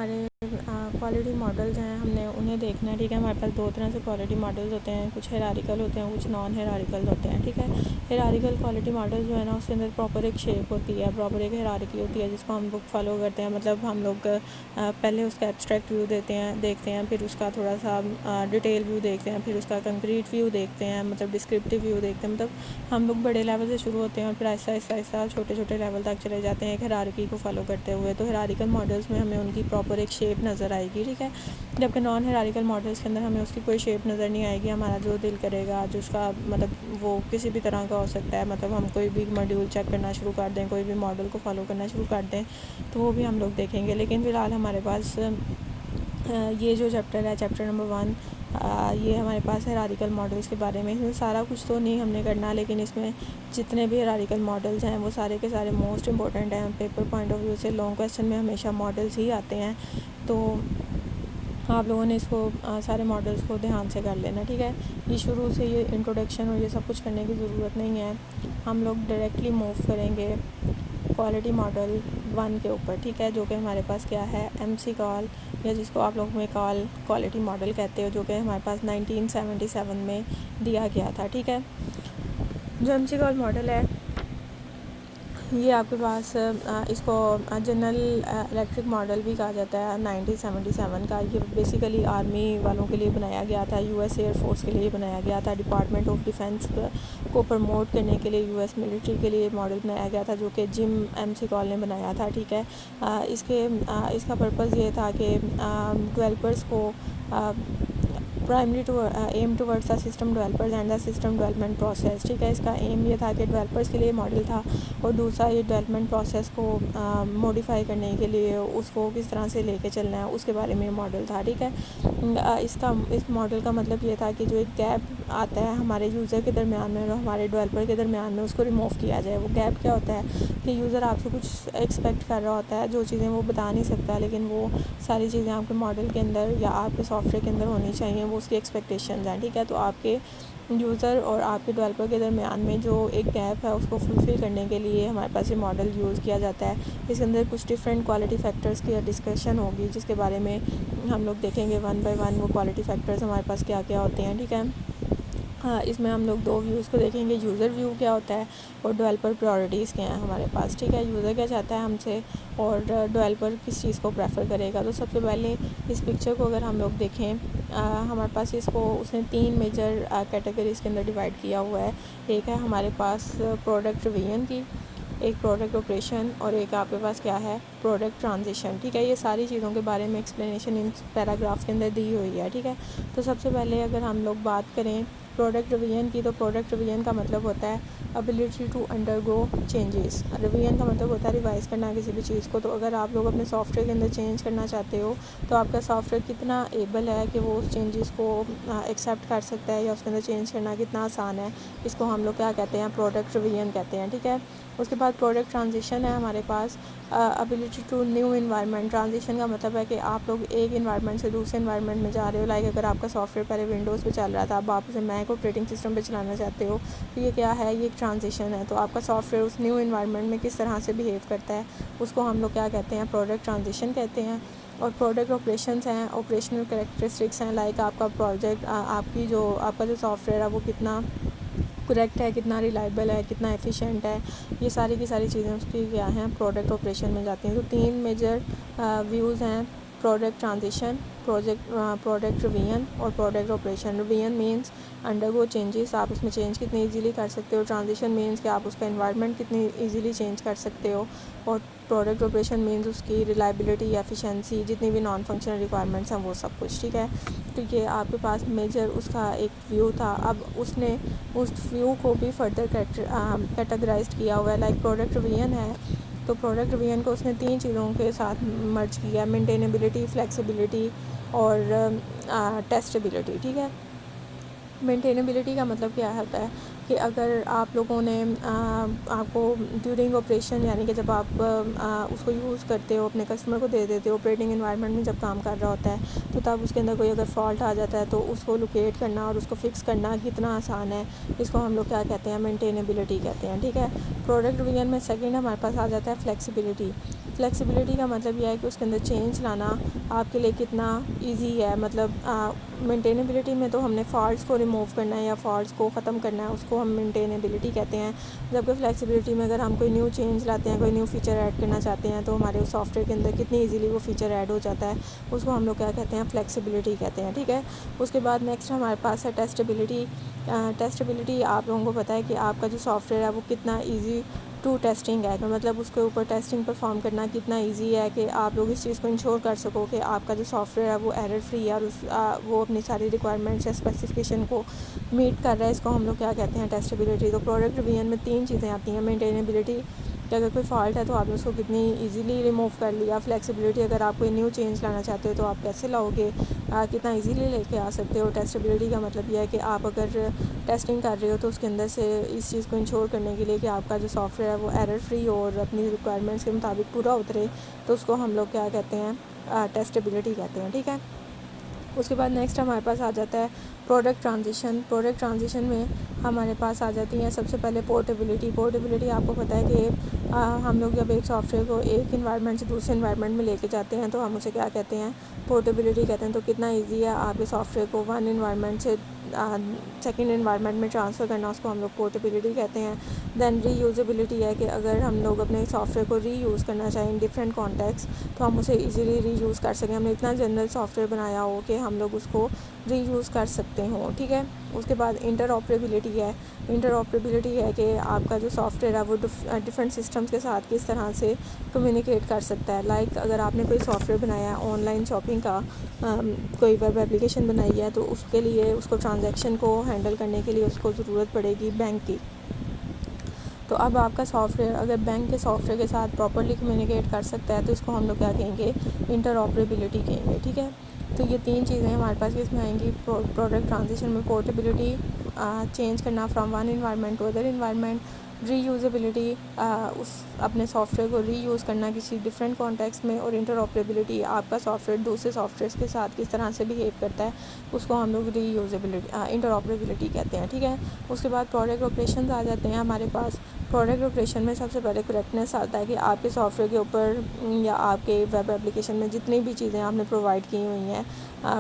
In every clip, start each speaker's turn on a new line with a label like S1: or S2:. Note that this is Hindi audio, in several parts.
S1: हमारे क्वालिटी मॉडल्स हैं, हमने उन्हें देखना है। ठीक है, हमारे पास दो तरह से क्वालिटी मॉडल्स होते हैं, कुछ हेरारिकल होते हैं, कुछ नॉन हेरारिकल होते हैं। ठीक है, हेरारिकल क्वालिटी मॉडल जो है ना, उसके अंदर प्रॉपर एक शेप होती है, प्रॉपर एक हेरारिकी होती है, जिसको हम लोग फॉलो करते हैं। मतलब हम लोग पहले उसका एब्स्ट्रैक्ट व्यू देखते हैं, फिर उसका थोड़ा सा डिटेल व्यू देखते हैं, फिर उसका कंक्रीट व्यू देखते हैं, मतलब डिस्क्रिप्टिव व्यू देखते हैं। मतलब हम लोग बड़े लेवल से शुरू होते हैं और फिर आहिस्ता आहिस्ता छोटे छोटे लेवल तक चले जाते हैं एक हेरारिकी को फॉलो करते हुए। तो हेरारिकल मॉडल्स में हमें उनकी प्रॉपर एक शेप नज़र आएगी। ठीक है, जबकि नॉन हेरारिकल मॉडल्स के अंदर हमें उसकी कोई शेप नज़र नहीं आएगी। हमारा जो दिल करेगा, जो उसका मतलब वो किसी भी तरह का हो सकता है, मतलब हम कोई भी मॉड्यूल चेक करना शुरू कर दें, कोई भी मॉडल को फॉलो करना शुरू कर दें, तो वो भी हम लोग देखेंगे। लेकिन फ़िलहाल हमारे पास ये जो चैप्टर है, चैप्टर नंबर 1, ये हमारे पास हेरारिकल मॉडल्स के बारे में। इसमें सारा कुछ तो नहीं हमने करना, लेकिन इसमें जितने भी हेरारिकल मॉडल्स हैं वो सारे के सारे मोस्ट इंपॉर्टेंट हैं। पेपर पॉइंट ऑफ व्यू से लॉन्ग क्वेश्चन में हमेशा मॉडल्स ही आते हैं, तो आप लोगों ने इसको सारे मॉडल्स को ध्यान से कर लेना। ठीक है, ये शुरू से ये इंट्रोडक्शन और ये सब कुछ करने की ज़रूरत नहीं है। हम लोग डायरेक्टली मूव करेंगे क्वालिटी मॉडल 1 के ऊपर। ठीक है, जो कि हमारे पास क्या है, MC कॉल, या जिसको आप लोग में कॉल क्वालिटी मॉडल कहते हो, जो कि हमारे पास 1977 में दिया गया था। ठीक है, जो MC कॉल मॉडल है ये आपके पास इसको जनरल इलेक्ट्रिक मॉडल भी कहा जाता है 1977 का। ये बेसिकली आर्मी वालों के लिए बनाया गया था, US एयर फोर्स के लिए बनाया गया था, डिपार्टमेंट ऑफ डिफेंस को प्रमोट करने के लिए US मिलिट्री के लिए मॉडल बनाया गया था, जो कि जिम MC कॉल ने बनाया था। ठीक है, इसका पर्पज़ ये था कि डेवलपर्स को primary to aim towards the system developers and the system development process. ठीक है, इसका एम ये था कि डेवलपर्स के लिए मॉडल था, और दूसरा ये डेवलपमेंट प्रोसेस को मॉडिफाई करने के लिए उसको किस तरह से लेके चलना है उसके बारे में मॉडल था। ठीक है, इस मॉडल का मतलब ये था कि जो एक गैप आता है हमारे यूज़र के दरमियान में और हमारे डेवलपर के दरमियान में, उसको रिमूव किया जाए। वो गैप क्या होता है कि यूज़र आपसे कुछ एक्सपेक्ट कर रहा होता है, जो चीज़ें वो बता नहीं सकता, लेकिन वो सारी चीज़ें आपके मॉडल के अंदर या आपके सॉफ्टवेयर के अंदर होनी चाहिए, वो उसकी एक्सपेक्टेशंस हैं। ठीक है, तो आपके यूज़र और आपके डेवलपर के दरमियान में जो एक गैप है उसको फुलफ़िल करने के लिए हमारे पास ये मॉडल यूज़ किया जाता है। इसके अंदर कुछ डिफरेंट क्वालिटी फैक्टर्स की डिस्कशन होगी, जिसके बारे में हम लोग देखेंगे 1 बाय 1 वो क्वालिटी फैक्टर्स हमारे पास क्या क्या होते हैं। ठीक है, हाँ, इसमें हम लोग 2 व्यूज़ को देखेंगे, यूज़र व्यू क्या होता है और डेवलपर प्रायोरिटीज़ क्या हैं हमारे पास। ठीक है, यूज़र क्या चाहता है हमसे और डेवलपर किस चीज़ को प्रेफर करेगा। तो सबसे पहले इस पिक्चर को अगर हम लोग देखें, हमारे पास इसको उसने 3 मेजर कैटेगरीज़ के अंदर डिवाइड किया हुआ है। एक है हमारे पास प्रोडक्ट रिवीजन की, एक प्रोडक्ट ऑपरेशन, और एक आपके पास क्या है, प्रोडक्ट ट्रांजिशन। ठीक है, ये सारी चीज़ों के बारे में एक्सप्लेनेशन इन पैराग्राफ के अंदर दी हुई है। ठीक है, तो सबसे पहले अगर हम लोग बात करें प्रोडक्ट रिवीजन की, तो प्रोडक्ट रिवीजन का मतलब होता है ability to undergo changes. Revision का मतलब होता है रिवाइज़ करना किसी भी चीज़ को। तो अगर आप लोग अपने सॉफ्टवेयर के अंदर चेंज करना चाहते हो, तो आपका सॉफ्टवेयर कितना एबल है कि वो उस चेंजेस को एक्सेप्ट कर सकता है, या उसके अंदर चेंज करना कितना आसान है, इसको हम लोग क्या कहते हैं, प्रोडक्ट रिवीजन कहते हैं। ठीक है, उसके बाद प्रोडक्ट ट्रांजिशन है हमारे पास ability to new environment. Transition का मतलब है कि आप लोग एक इन्वायरमेंट से दूसरे इन्वायरमेंट में जा रहे हो। लाइक अगर आपका सॉफ्टवेयर पहले विंडोज़ पे चल रहा था, अब आप उसे मैक ऑपरेटिंग सिस्टम पे चलाना चाहते हो, तो ये क्या है, ये एक ट्रांजिशन है। तो आपका सॉफ्टवेयर उस न्यू इन्वायरमेंट में किस तरह से बिहेव करता है, उसको हम लोग क्या कहते हैं, प्रोडक्ट ट्रांजिशन कहते हैं। और प्रोडक्ट ऑपरेशंस हैं, ऑपरेशनल कैरेक्टरिस्टिक्स हैं, लाइक आपका प्रोजेक्ट आपका जो सॉफ्टवेयर है वो कितना करेक्ट है, कितना रिलायबल है, कितना एफिशिएंट है, ये सारी की सारी चीज़ें उसकी क्या हैं, प्रोडक्ट ऑपरेशन में जाती हैं। तो 3 मेजर व्यूज़ हैं, प्रोडक्ट ट्रांजिशन, प्रोडक्ट रिवीजन और product operation. Revision means undergo changes, आप उसमें चेंज कितनी इजीली कर सकते हो। ट्रांजिशन मींस कि आप उसका एनवायरनमेंट कितनी इजीली चेंज कर सकते हो। और प्रोडक्ट ऑपरेशन मींस उसकी रिलायबिलिटी, एफिशिएंसी, जितनी भी नॉन फंक्शनल रिक्वायरमेंट्स हैं वो सब कुछ। ठीक है, तो ये आपके पास मेजर उसका एक व्यू था। अब उसने उस व्यू को भी फर्दर कैटेगराइज्ड किया हुआ है। लाइक प्रोडक्ट रिवीजन है, तो प्रोडक्ट रिवीजन को उसने 3 चीज़ों के साथ मर्ज किया, मेंटेनेबिलिटी, फ्लेक्सिबिलिटी और टेस्टेबिलिटी। ठीक है, मेंटेनेबिलिटी का मतलब क्या होता है कि अगर आप लोगों ने आपको ड्यूरिंग ऑपरेशन, यानी कि जब आप उसको यूज़ करते हो, अपने कस्टमर को दे देते हो, ऑपरेटिंग एनवायरनमेंट में जब काम कर रहा होता है, तो तब उसके अंदर कोई अगर फॉल्ट आ जाता है तो उसको लोकेट करना और उसको फिक्स करना कितना आसान है, इसको हम लोग क्या कहते हैं, मेंटेनेबिलिटी कहते हैं। ठीक है, प्रोडक्ट रिवीजन में सेकेंड हमारे पास आ जाता है फ्लेक्सिबिलिटी। फ्लेक्सिबिलिटी का मतलब यह है कि उसके अंदर चेंज लाना आपके लिए कितना इजी है। मतलब मेंटेनेबिलिटी में तो हमने फॉल्ट्स को रिमूव करना है या फॉल्ट्स को ख़त्म करना है, उसको हम मेंटेनेबिलिटी कहते हैं। जबकि फ्लेक्सिबिलिटी में अगर हम कोई न्यू चेंज लाते हैं, कोई न्यू फीचर ऐड करना चाहते हैं, तो हमारे उस सॉफ्टवेयर के अंदर कितनी ईजीली वो फीचर ऐड हो जाता है, उसको हम लोग क्या कहते हैं, फ्लेक्सिबिलिटी कहते हैं। ठीक है, उसके बाद नेक्स्ट हमारे पास है टेस्टेबिलिटी। टेस्टेबिलिटी आप लोगों को पता है कि आपका जो सॉफ्टवेयर है वो कितना ईजी टू टेस्टिंग है, तो मतलब उसके ऊपर टेस्टिंग परफॉर्म करना कितना इजी है कि आप लोग इस चीज़ को इंश्योर कर सको कि आपका जो सॉफ्टवेयर है वो एरर फ्री है और वो अपनी सारी रिक्वायरमेंट्स या स्पेसिफिकेशन को मीट कर रहा है। इसको हम लोग क्या कहते हैं, टेस्टेबिलिटी। तो प्रोडक्ट रिवीजन में 3 चीज़ें आती हैं। मेंटेनेबिलिटी कि अगर कोई फॉल्ट है तो आपने उसको कितनी इजीली रिमूव कर लिया। फ्लेक्सिबिलिटी, अगर आप कोई न्यू चेंज लाना चाहते हो तो आप कैसे लाओगे, कितना इजीली लेके आ सकते हो। टेस्टेबिलिटी का मतलब यह है कि आप अगर टेस्टिंग कर रहे हो तो उसके अंदर से इस चीज़ को इंश्योर करने के लिए कि आपका जो सॉफ्टवेयर है वो एरर फ्री हो और अपनी रिक्वायरमेंट्स के मुताबिक पूरा उतरे, तो उसको हम लोग क्या कहते हैं, टेस्टेबिलिटी कहते हैं। ठीक है, उसके बाद नेक्स्ट हमारे पास आ जाता है प्रोडक्ट ट्रांजिशन। प्रोडक्ट ट्रांजिशन में हमारे पास आ जाती हैं सबसे पहले पोर्टेबिलिटी। पोर्टेबिलिटी आपको पता है कि हम लोग जब एक सॉफ्टवेयर को एक इन्वायरमेंट से दूसरे इन्वायरमेंट में लेके जाते हैं तो हम उसे क्या कहते हैं, पोर्टेबिलिटी कहते हैं। तो कितना ईजी है आपके सॉफ्टवेयर को वन इन्वायरमेंट से सेकेंड इन्वायरमेंट में ट्रांसफ़र करना, उसको हम लोग पोर्टेबिलिटी कहते हैं। दैन रीयूजेबिलिटी है कि अगर हम लोग अपने सॉफ्टवेयर को रीयूज़ करना चाहें इन डिफरेंट कॉन्टेक्स्ट तो हम उसे इजीली रीयूज़ कर सकें। हमने इतना जनरल सॉफ्टवेयर बनाया हो कि हम लोग उसको रीयूज़ कर सकते हों। ठीक है, उसके बाद इंटरऑपरेबिलिटी है। इंटरऑपरेबिलिटी है कि आपका जो सॉफ्टवेयर है वो डिफरेंट सिस्टम्स के साथ किस तरह से कम्युनिकेट कर सकता है। लाइक अगर आपने कोई सॉफ्टवेयर बनाया है ऑनलाइन शॉपिंग का, कोई वेब एप्लीकेशन बनाई है, तो उसके लिए उसको ट्रांजैक्शन को हैंडल करने के लिए उसको ज़रूरत पड़ेगी बैंक की। तो अब आपका सॉफ्टवेयर अगर बैंक के सॉफ्टवेयर के साथ प्रॉपर्ली कम्युनिकेट कर सकता है तो इसको हम लोग क्या कहेंगे, इंटरऑपरेबिलिटी कहेंगे। ठीक है, तो ये 3 चीज़ें हमारे पास इसमें आएंगी। प्रोडक्ट ट्रांजिशन में पोर्टेबिलिटी, चेंज करना from one environment to other environment, reusability, उस अपने सॉफ्टवेयर को रीयूज़ करना किसी डिफरेंट कॉन्टेक्स्ट में, और इंटरऑपरेबिलिटी आपका सॉफ्टवेयर दूसरे सॉफ्टवेयर के साथ किस तरह से बिहेव करता है, उसको हम लोग रीयूजेबिलिटी इंटरऑपरेबिलिटी कहते हैं। ठीक है, उसके बाद प्रोडक्ट ऑपरेशन आ जाते हैं हमारे पास। प्रोडक्ट ऑपरेशन में सबसे पहले करेक्टनेस आता है कि आपके सॉफ्टवेयर के ऊपर या आपके वेब एप्लीकेशन में जितनी भी चीज़ें आपने प्रोवाइड की हुई हैं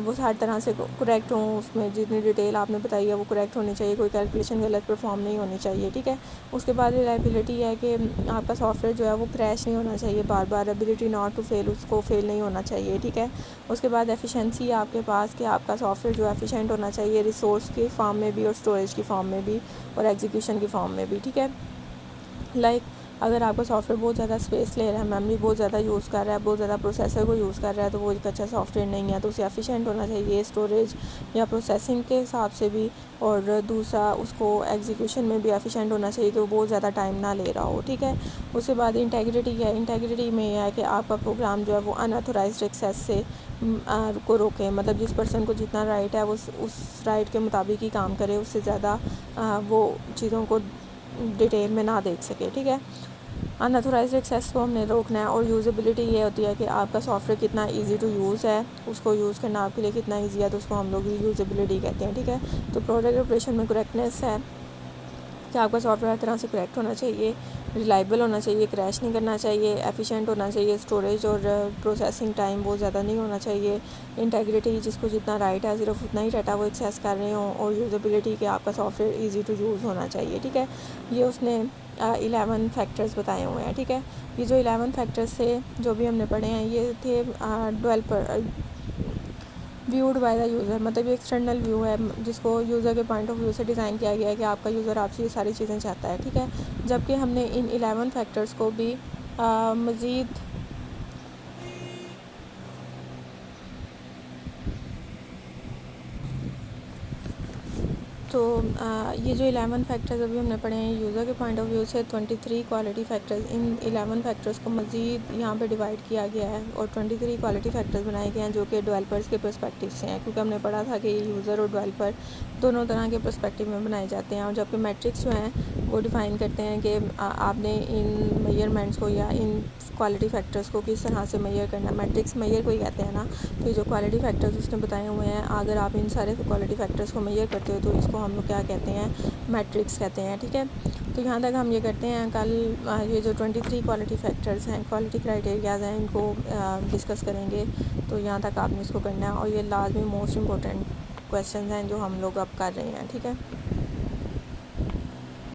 S1: वो हर तरह से करेक्ट हों, उसमें जितनी डिटेल आपने बताई है वो करेक्ट होनी चाहिए, कोई कैलकुलेशन गलत परफॉर्म नहीं होनी चाहिए। ठीक है, उसके बाद रिलायबिलिटी है कि आपका सॉफ्टवेयर जो है वो क्रैश नहीं होना चाहिए बार बार, एबिलिटी नॉट टू फेल, उसको फेल नहीं होना चाहिए। ठीक है, उसके बाद एफिशिएंसी है आपके पास कि आपका सॉफ्टवेयर जो है एफिशिएंट होना चाहिए, रिसोर्स की फॉर्म में भी और स्टोरेज की फॉर्म में भी और एग्जीक्यूशन की फॉर्म में भी। ठीक है, लाइक अगर आपका सॉफ्टवेयर बहुत ज़्यादा स्पेस ले रहा है, मेमोरी बहुत ज़्यादा यूज़ कर रहा है, बहुत ज़्यादा प्रोसेसर को यूज़ कर रहा है, तो वो एक अच्छा सॉफ्टवेयर नहीं है। तो उसे एफिशिएंट होना चाहिए स्टोरेज या प्रोसेसिंग के हिसाब से भी, और दूसरा उसको एग्जीक्यूशन में भी एफिशिएंट होना चाहिए कि वो बहुत ज़्यादा टाइम ना ले रहा हो। ठीक है, उसके बाद इंटेग्रिटी है। इंटेग्रिटी में यह है कि आपका प्रोग्राम जो है वो अनऑथोराइज्ड एक्सेस से को रोके, मतलब जिस पर्सन को जितना राइट है वो उस राइट के मुताबिक ही काम करे, उससे ज़्यादा वो चीज़ों को डिटेल में ना देख सके। ठीक है, अनऑथोराइज्ड एक्सेस को हमने रोकना है। और यूज़ेबिलिटी ये होती है कि आपका सॉफ्टवेयर कितना इजी टू यूज़ है, उसको यूज़ करना आपके लिए कितना इजी है, तो उसको हम लोग यूज़ेबिलिटी कहते हैं। ठीक है, तो प्रोडक्ट ऑपरेशन में करेक्टनेस है कि आपका सॉफ्टवेयर हर तरह से करेक्ट होना चाहिए, रिलायबल होना चाहिए, क्रैश नहीं करना चाहिए, एफिशिएंट होना चाहिए, स्टोरेज और प्रोसेसिंग टाइम बहुत ज़्यादा नहीं होना चाहिए, इंटेग्रिटी जिसको जितना राइट है सिर्फ उतना ही डाटा वो एक्सेस कर रहे हों, और यूज़ेबिलिटी कि आपका सॉफ्टवेयर इजी टू यूज़ होना चाहिए। ठीक है, ये उसने 11 फैक्टर्स बताए हुए हैं। ठीक है, ये जो 11 फैक्टर्स थे जो भी हमने पढ़े हैं ये थे developer viewed by the user, मतलब ये एक्सटर्नल व्यू है जिसको यूज़र के पॉइंट ऑफ व्यू से डिज़ाइन किया गया है कि आपका यूज़र आपसे ये सारी चीज़ें चाहता है। ठीक है, जबकि हमने इन 11 फैक्टर्स को भी मज़ीद तो ये जो 11 फैक्टर्स अभी हमने पढ़े हैं यूज़र के पॉइंट ऑफ व्यू से 23 क्वालिटी फैक्टर्स, इन 11 फैक्टर्स को मज़ीद यहाँ पे डिवाइड किया गया है और 23 क्वालिटी फैक्टर्स बनाए गए हैं जो कि डेवलपर्स के पर्सपेक्टिव से हैं, क्योंकि हमने पढ़ा था कि यूज़र और डेवलपर दोनों तरह के पर्सपेक्टिव में बनाए जाते हैं। और जबकि मैट्रिक्स जो हैं वो डिफ़ाइन करते हैं कि आपने इन मेजरमेंट्स को या इन क्वालिटी फैक्टर्स को किस तरह से मेजर करना है। मैट्रिक्स मेजर को ही कहते हैं ना, तो ये जो क्वालिटी फैक्टर्स उसने बताए हुए हैं, अगर आप इन सारे क्वालिटी फैक्टर्स को मेजर करते हो तो इसको हम लोग क्या कहते हैं, मैट्रिक्स कहते हैं। ठीक है, तो यहाँ तक हम ये करते हैं। कल ये जो 23 क्वालिटी फैक्टर्स हैं, क्वालिटी क्राइटेरियाज़ हैं, इनको डिस्कस करेंगे। तो यहाँ तक आपने इसको करना है, और ये लाजमी मोस्ट इम्पोर्टेंट क्वेश्चन हैं जो हम लोग अब कर रहे हैं। ठीक है।